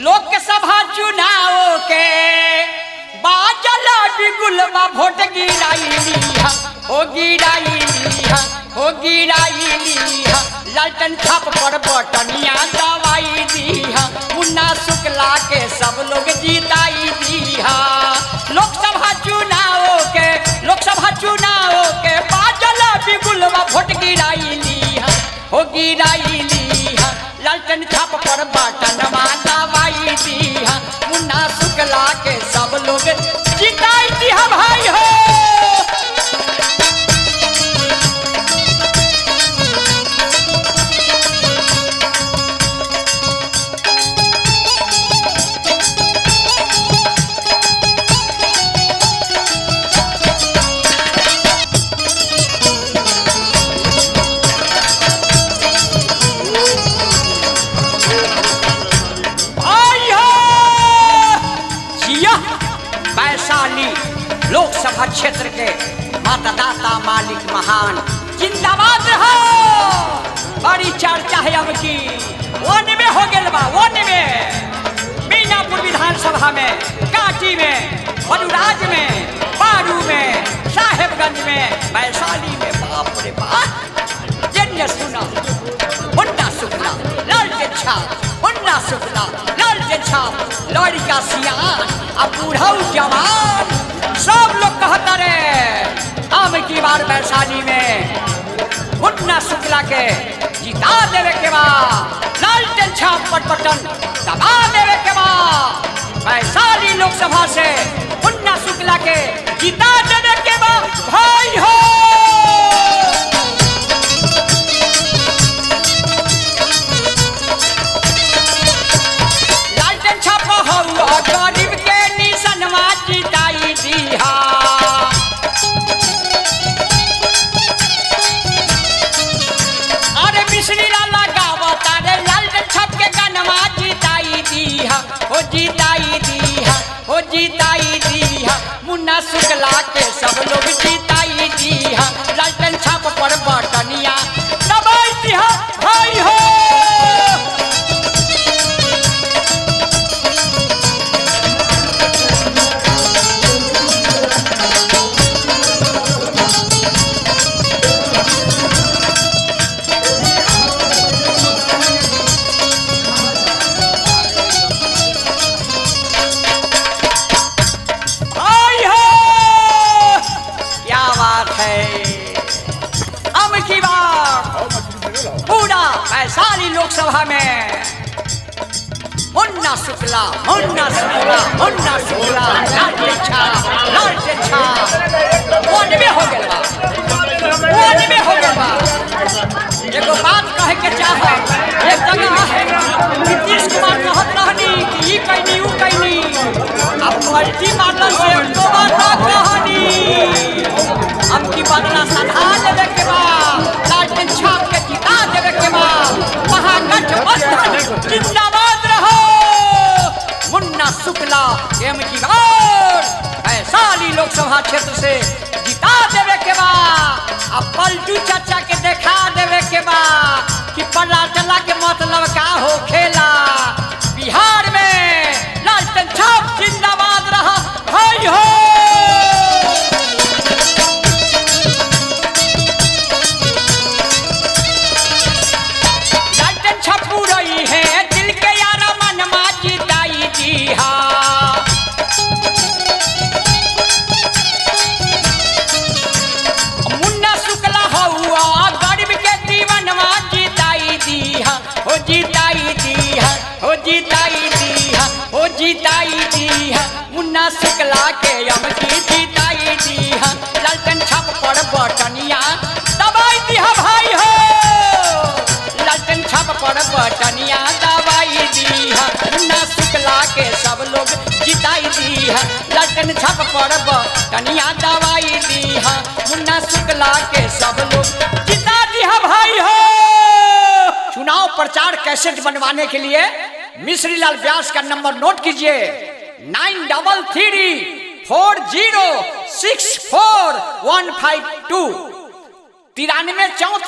लोकसभा चुनाव के बाजल बिगुलवा वोट गिराई लिहा हो गिराई लिहा हो गिराई लिहा लालटन छाप पर बटनिया दवाई दिहा मुन्ना शुक्ला के सब लोग जीताई दिहा लोकसभा चुनाव के बाजल बिगुलवा वोट गिराई लिहा हो गिराई लिहा लालटन छाप पर बटनवा दवाई दिहा मुन्ना शुक्ला के सब लोग जीताई दिहा भाई हो। लोकसभा क्षेत्र के मतदाता मालिक महान जिंदाबाद रहो। बड़ी चर्चा है अब की वन में हो गया बा वन में मीनापुर विधानसभा में काटी में बलुराज में बारू में साहेबगंज में वैशाली में बाप रे बाप जन्य सुना मुन्ना शुक्ला लालटेन छाप मुन्ना शुक्ला लालटेन छाप लड़का सियान अब बूढ़ा जवान सब लोग कहता रे आम की बार वैशाली में मुन्ना शुक्ला के जिता देवे के बाद लालटेन छाप पर बटन दबा देवे के बाद वैशाली लोकसभा से मुन्ना शुक्ला के जिता देवे के बाद भाई हो। लालटेन छाप हो गरीब के निशनवा जिताई दिहा अरे मिश्री लाला गावता रे लालटेन छाप के गनवा जिताई दिहा हो जिताई दिहा हो जिताई दिहा मुन्ना शुक्ला के सब लोग जिताई दिहा लालटेन छाप पर बटनिया दबाई दिहा भाई हो। वैशाली लोकसभा में मुन्ना शुक्ला लालटेन छाप वन में हो गया एगो बात कहे के चाह एक जगह है नीतीश कुमार कहत रहनी कि ई कहनी ऊ कहनी अब पलटी मारलन से दोबारा कहनी अब की बदला सधा देवे के बाद लालटेन छाप के जिता देवे के बाद महागठबंधन जिंदाबाद रहो। मुन्ना शुक्ला एम की बार वैशाली लोकसभा क्षेत्र से जिता देवे के बाद अब पलटू चाचा के देखा देवे के बाद कि पलाटला के मतलब का हो खेला बिहार में लालटेन छाप जिंदाबाद रहा भाई हो। लालटेन छाप रही है दिल के यार मनमा जिताई दिहा मुन्ना शुक्ला हुआ गरीब के दीवानवा जिताई दिहा हो जिताई दिहा हो जिताई दिहा हो जिताई दिहा मुन्ना शुक्ला के अब की जिताई दिहा लालटेन छाप पर बटनिया दबाई दिहा भाई हो। लालटेन छाप पर बटनिया दबाई दिहा मुन्ना शुक्ला के सब लोग जिताई दिहा लालटेन छाप पर बटनिया दबाई दिहा मुन्ना शुक्ला के सब लोग जिता दिहा भाई हो। चुनाव प्रचार कैसेट बनवाने के लिए मिश्री लाल व्यास का नंबर नोट कीजिए 9334064152 9334